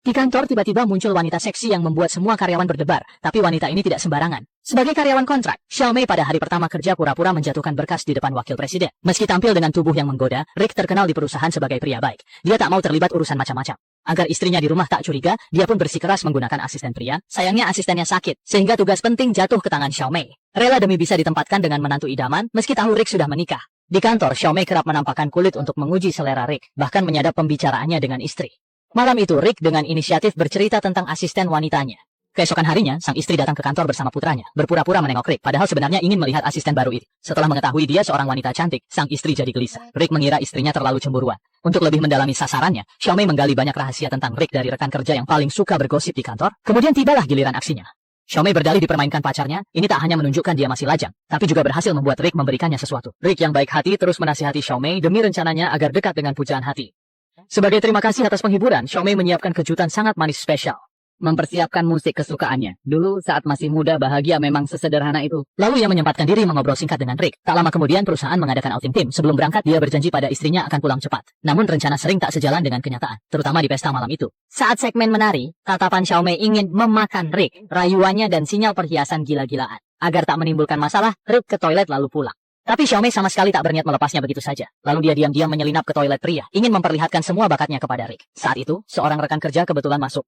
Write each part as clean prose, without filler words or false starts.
Di kantor tiba-tiba muncul wanita seksi yang membuat semua karyawan berdebar, tapi wanita ini tidak sembarangan. Sebagai karyawan kontrak, Xiaomei pada hari pertama kerja pura-pura menjatuhkan berkas di depan wakil presiden. Meski tampil dengan tubuh yang menggoda, Rick terkenal di perusahaan sebagai pria baik. Dia tak mau terlibat urusan macam-macam. Agar istrinya di rumah tak curiga, dia pun bersikeras menggunakan asisten pria. Sayangnya asistennya sakit, sehingga tugas penting jatuh ke tangan Xiaomei. Rela demi bisa ditempatkan dengan menantu idaman, meski tahu Rick sudah menikah. Di kantor, Xiaomei kerap menampakkan kulit untuk menguji selera Rick, bahkan menyadap pembicaraannya dengan istri. Malam itu, Rick dengan inisiatif bercerita tentang asisten wanitanya. Keesokan harinya, sang istri datang ke kantor bersama putranya, berpura-pura menengok Rick, padahal sebenarnya ingin melihat asisten baru itu. Setelah mengetahui dia seorang wanita cantik, sang istri jadi gelisah. Rick mengira istrinya terlalu cemburuan. Untuk lebih mendalami sasarannya, Xiaomei menggali banyak rahasia tentang Rick dari rekan kerja yang paling suka bergosip di kantor. Kemudian tibalah giliran aksinya. Xiaomei berdalih dipermainkan pacarnya, ini tak hanya menunjukkan dia masih lajang, tapi juga berhasil membuat Rick memberikannya sesuatu. Rick yang baik hati terus menasihati Xiaomei demi rencananya agar dekat dengan pujaan hati. Sebagai terima kasih atas penghiburan, Xiaomei menyiapkan kejutan sangat manis spesial. Mempersiapkan musik kesukaannya. Dulu saat masih muda bahagia memang sesederhana itu. Lalu ia menyempatkan diri mengobrol singkat dengan Rick. Tak lama kemudian perusahaan mengadakan outing tim. Sebelum berangkat dia berjanji pada istrinya akan pulang cepat. Namun rencana sering tak sejalan dengan kenyataan, terutama di pesta malam itu. Saat segmen menari, tatapan Xiaomei ingin memakan Rick. Rayuannya dan sinyal perhiasan gila-gilaan. Agar tak menimbulkan masalah, Rick ke toilet lalu pulang. Tapi Xiaomei sama sekali tak berniat melepasnya begitu saja. Lalu dia diam-diam menyelinap ke toilet pria, ingin memperlihatkan semua bakatnya kepada Rick. Saat itu, seorang rekan kerja kebetulan masuk.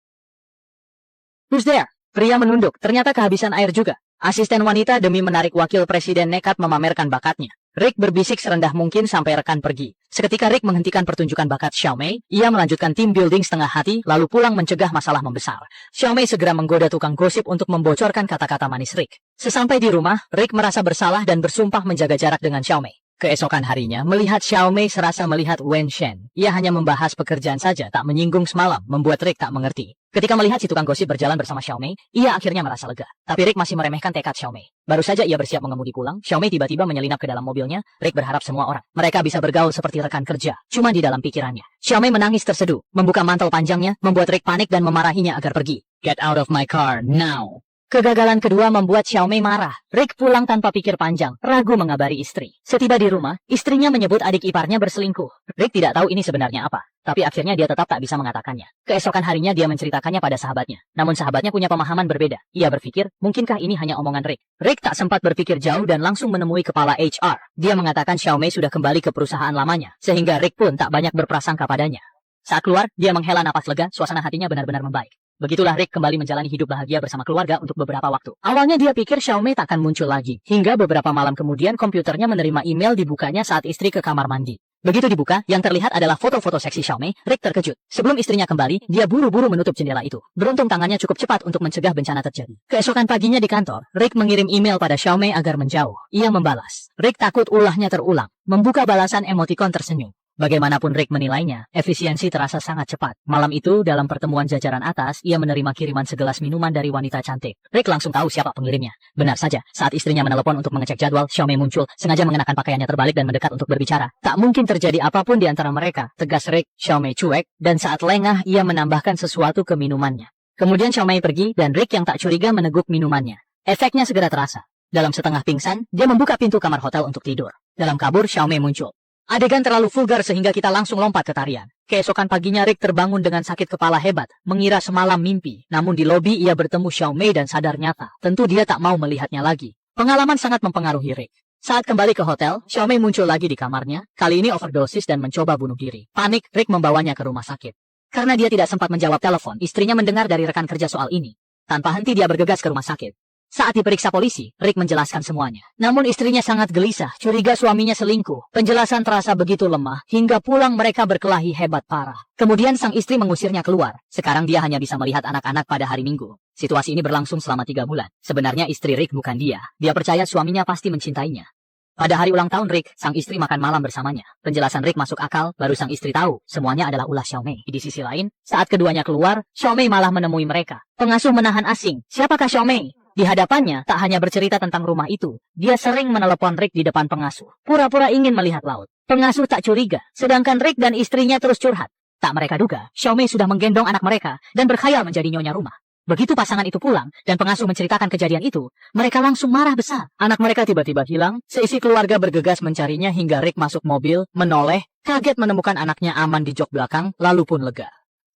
"Who's there?" Pria menunduk, ternyata kehabisan air juga. Asisten wanita demi menarik wakil presiden nekat memamerkan bakatnya. Rick berbisik serendah mungkin sampai rekan pergi. Seketika Rick menghentikan pertunjukan bakat Xiaomei, ia melanjutkan team building setengah hati, lalu pulang mencegah masalah membesar. Xiaomei segera menggoda tukang gosip untuk membocorkan kata-kata manis Rick. Sesampai di rumah, Rick merasa bersalah dan bersumpah menjaga jarak dengan Xiaomei. Keesokan harinya, melihat Xiaomei serasa melihat Wen Shen. Ia hanya membahas pekerjaan saja, tak menyinggung semalam, membuat Rick tak mengerti. Ketika melihat si tukang gosip berjalan bersama Xiaomei, ia akhirnya merasa lega. Tapi Rick masih meremehkan tekad Xiaomei. Baru saja ia bersiap mengemudi pulang, Xiaomei tiba-tiba menyelinap ke dalam mobilnya. Rick berharap semua orang mereka bisa bergaul seperti rekan kerja, cuma di dalam pikirannya. Xiaomei menangis terseduh, membuka mantel panjangnya, membuat Rick panik dan memarahinya agar pergi. "Get out of my car, now!" Kegagalan kedua membuat Xiaomei marah. Rick pulang tanpa pikir panjang, ragu mengabari istri. Setiba di rumah, istrinya menyebut adik iparnya berselingkuh. Rick tidak tahu ini sebenarnya apa, tapi akhirnya dia tetap tak bisa mengatakannya. Keesokan harinya dia menceritakannya pada sahabatnya. Namun sahabatnya punya pemahaman berbeda. Ia berpikir, mungkinkah ini hanya omongan Rick? Rick tak sempat berpikir jauh dan langsung menemui kepala HR. Dia mengatakan Xiaomei sudah kembali ke perusahaan lamanya, sehingga Rick pun tak banyak berprasangka padanya. Saat keluar, dia menghela napas lega, suasana hatinya benar-benar membaik. Begitulah Rick kembali menjalani hidup bahagia bersama keluarga untuk beberapa waktu. Awalnya dia pikir Xiaomei tak akan muncul lagi, hingga beberapa malam kemudian komputernya menerima email dibukanya saat istri ke kamar mandi. Begitu dibuka, yang terlihat adalah foto-foto seksi Xiaomei. Rick terkejut. Sebelum istrinya kembali, dia buru-buru menutup jendela itu. Beruntung tangannya cukup cepat untuk mencegah bencana terjadi. Keesokan paginya di kantor, Rick mengirim email pada Xiaomei agar menjauh. Ia membalas. Rick takut ulahnya terulang. Membuka balasan emotikon tersenyum. Bagaimanapun Rick menilainya, efisiensi terasa sangat cepat. Malam itu, dalam pertemuan jajaran atas, ia menerima kiriman segelas minuman dari wanita cantik. Rick langsung tahu siapa pengirimnya. Benar saja, saat istrinya menelepon untuk mengecek jadwal, Xiaomei muncul, sengaja mengenakan pakaiannya terbalik dan mendekat untuk berbicara. Tak mungkin terjadi apapun di antara mereka, tegas Rick. Xiaomei cuek, dan saat lengah, ia menambahkan sesuatu ke minumannya. Kemudian Xiaomei pergi, dan Rick yang tak curiga meneguk minumannya. Efeknya segera terasa. Dalam setengah pingsan, dia membuka pintu kamar hotel untuk tidur. Dalam kabur, Xiaomei muncul. Adegan terlalu vulgar sehingga kita langsung lompat ke tarian. Keesokan paginya Rick terbangun dengan sakit kepala hebat, mengira semalam mimpi. Namun di lobi ia bertemu Xiaomei dan sadar nyata. Tentu dia tak mau melihatnya lagi. Pengalaman sangat mempengaruhi Rick. Saat kembali ke hotel, Xiaomei muncul lagi di kamarnya. Kali ini overdosis dan mencoba bunuh diri. Panik, Rick membawanya ke rumah sakit. Karena dia tidak sempat menjawab telepon, istrinya mendengar dari rekan kerja soal ini. Tanpa henti dia bergegas ke rumah sakit. Saat diperiksa polisi, Rick menjelaskan semuanya. Namun istrinya sangat gelisah, curiga suaminya selingkuh. Penjelasan terasa begitu lemah, hingga pulang mereka berkelahi hebat parah. Kemudian sang istri mengusirnya keluar. Sekarang dia hanya bisa melihat anak-anak pada hari Minggu. Situasi ini berlangsung selama 3 bulan. Sebenarnya istri Rick bukan dia. Dia percaya suaminya pasti mencintainya. Pada hari ulang tahun Rick, sang istri makan malam bersamanya. Penjelasan Rick masuk akal, baru sang istri tahu, semuanya adalah ulah Xiaomei. Di sisi lain, saat keduanya keluar, Xiaomei malah menemui mereka. Pengasuh menahan asing. Siapakah Xiaomei? Di hadapannya, tak hanya bercerita tentang rumah itu, dia sering menelepon Rick di depan pengasuh. Pura-pura ingin melihat laut. Pengasuh tak curiga, sedangkan Rick dan istrinya terus curhat. Tak mereka duga, Xiaomei sudah menggendong anak mereka dan berkhayal menjadi nyonya rumah. Begitu pasangan itu pulang, dan pengasuh menceritakan kejadian itu, mereka langsung marah besar. Anak mereka tiba-tiba hilang, seisi keluarga bergegas mencarinya hingga Rick masuk mobil, menoleh, kaget menemukan anaknya aman di jok belakang, lalu pun lega.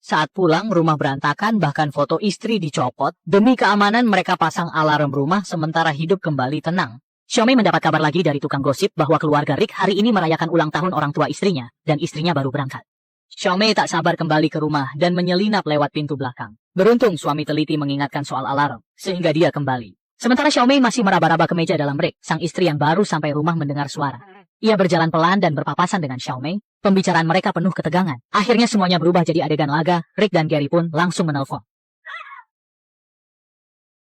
Saat pulang, rumah berantakan, bahkan foto istri dicopot. Demi keamanan, mereka pasang alarm rumah sementara hidup kembali tenang. Xiaomei mendapat kabar lagi dari tukang gosip bahwa keluarga Rick hari ini merayakan ulang tahun orang tua istrinya, dan istrinya baru berangkat. Xiaomei tak sabar kembali ke rumah dan menyelinap lewat pintu belakang. Beruntung suami teliti mengingatkan soal alarm, sehingga dia kembali. Sementara Xiaomei masih meraba-raba ke meja dalam Rick, sang istri yang baru sampai rumah mendengar suara. Ia berjalan pelan dan berpapasan dengan Xiaomei. Pembicaraan mereka penuh ketegangan. Akhirnya semuanya berubah jadi adegan laga. Rick dan Gary pun langsung menelpon.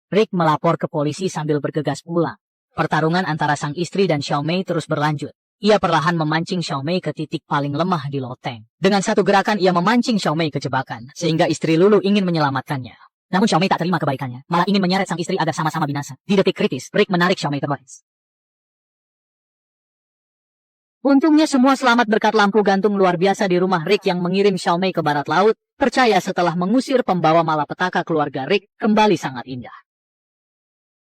Rick melapor ke polisi sambil bergegas pulang. Pertarungan antara sang istri dan Xiaomei terus berlanjut. Ia perlahan memancing Xiaomei ke titik paling lemah di loteng. Dengan satu gerakan ia memancing Xiaomei ke jebakan, sehingga istri Lulu ingin menyelamatkannya. Namun Xiaomei tak terima kebaikannya, malah ingin menyeret sang istri agar sama-sama binasa. Di detik kritis, Rick menarik Xiaomei ke baris. Untungnya semua selamat berkat lampu gantung luar biasa di rumah Rick yang mengirim Xiaomei ke barat laut. Percaya setelah mengusir pembawa malapetaka keluarga Rick, kembali sangat indah.